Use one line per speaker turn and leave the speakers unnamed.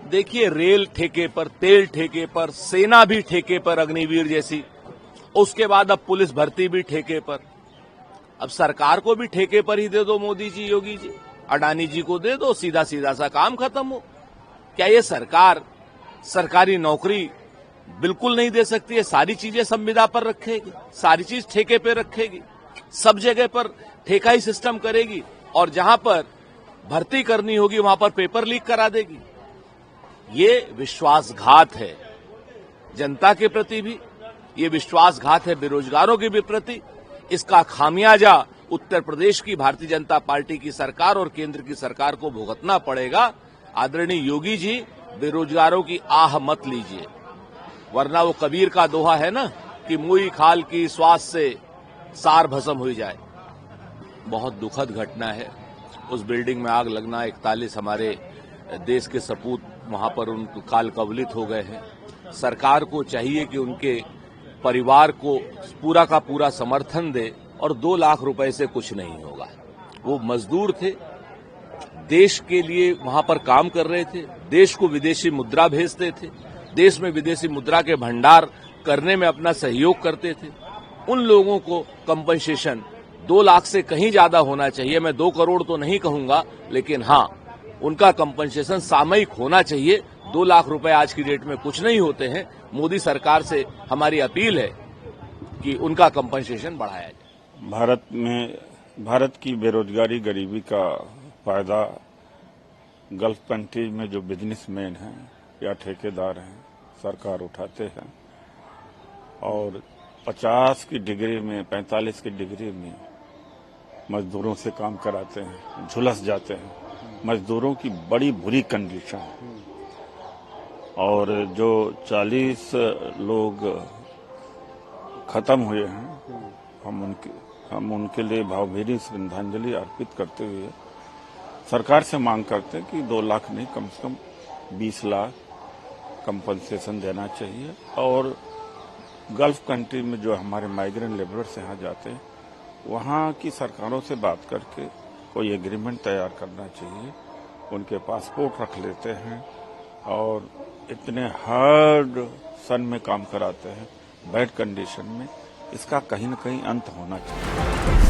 देखिए, रेल ठेके पर, तेल ठेके पर, सेना भी ठेके पर, अग्निवीर जैसी, उसके बाद अब पुलिस भर्ती भी ठेके पर। अब सरकार को भी ठेके पर ही दे दो मोदी जी, योगी जी, अडानी जी को दे दो, सीधा सीधा सा काम खत्म हो। क्या ये सरकार सरकारी नौकरी बिल्कुल नहीं दे सकती है? सारी चीजें संविदा पर रखेगी, सारी चीज ठेके पे रखेगी, सब जगह पर ठेका ही सिस्टम करेगी, और जहां पर भर्ती करनी होगी वहां पर पेपर लीक करा देगी। ये विश्वासघात है जनता के प्रति भी, ये विश्वासघात है बेरोजगारों के भी प्रति। इसका खामियाजा उत्तर प्रदेश की भारतीय जनता पार्टी की सरकार और केंद्र की सरकार को भुगतना पड़ेगा। आदरणीय योगी जी, बेरोजगारों की आह मत लीजिए, वरना वो कबीर का दोहा है ना कि मुई खाल की श्वास से सार भस्म हो जाए। बहुत दुखद घटना है उस बिल्डिंग में आग लगना। 41 हमारे देश के सपूत वहां पर उन काल कवलित हो गए हैं। सरकार को चाहिए कि उनके परिवार को पूरा का पूरा समर्थन दे, और 2 लाख रुपए से कुछ नहीं होगा। वो मजदूर थे, देश के लिए वहां पर काम कर रहे थे, देश को विदेशी मुद्रा भेजते थे, देश में विदेशी मुद्रा के भंडार करने में अपना सहयोग करते थे। उन लोगों को कंपनसेशन 2 लाख से कहीं ज्यादा होना चाहिए। मैं 2 करोड़ तो नहीं कहूंगा, लेकिन हां, उनका कंपनसेशन सामयिक होना चाहिए। 2 लाख रुपए आज की डेट में कुछ नहीं होते हैं। मोदी सरकार से हमारी अपील है कि उनका कंपनसेशन बढ़ाया जाए।
भारत की बेरोजगारी, गरीबी का फायदा गल्फ कंट्री में जो बिजनेसमैन हैं या ठेकेदार हैं, सरकार उठाते हैं, और 50 की डिग्री में, 45 की डिग्री में मजदूरों से काम कराते हैं, झुलस जाते हैं। मजदूरों की बड़ी बुरी कंडीशन है, और जो 40 लोग खत्म हुए हैं, हम उनके लिए भावभीनी श्रद्धांजलि अर्पित करते हुए सरकार से मांग करते हैं कि 2 लाख नहीं, कम से कम 20 लाख कंपनसेशन देना चाहिए। और गल्फ कंट्री में जो हमारे माइग्रेंट लेबरर्स यहाँ जाते हैं, वहाँ की सरकारों से बात करके कोई एग्रीमेंट तैयार करना चाहिए। उनके पासपोर्ट रख लेते हैं और इतने हार्ड सन में काम कराते हैं, बैड कंडीशन में। इसका कहीं न कहीं अंत होना चाहिए।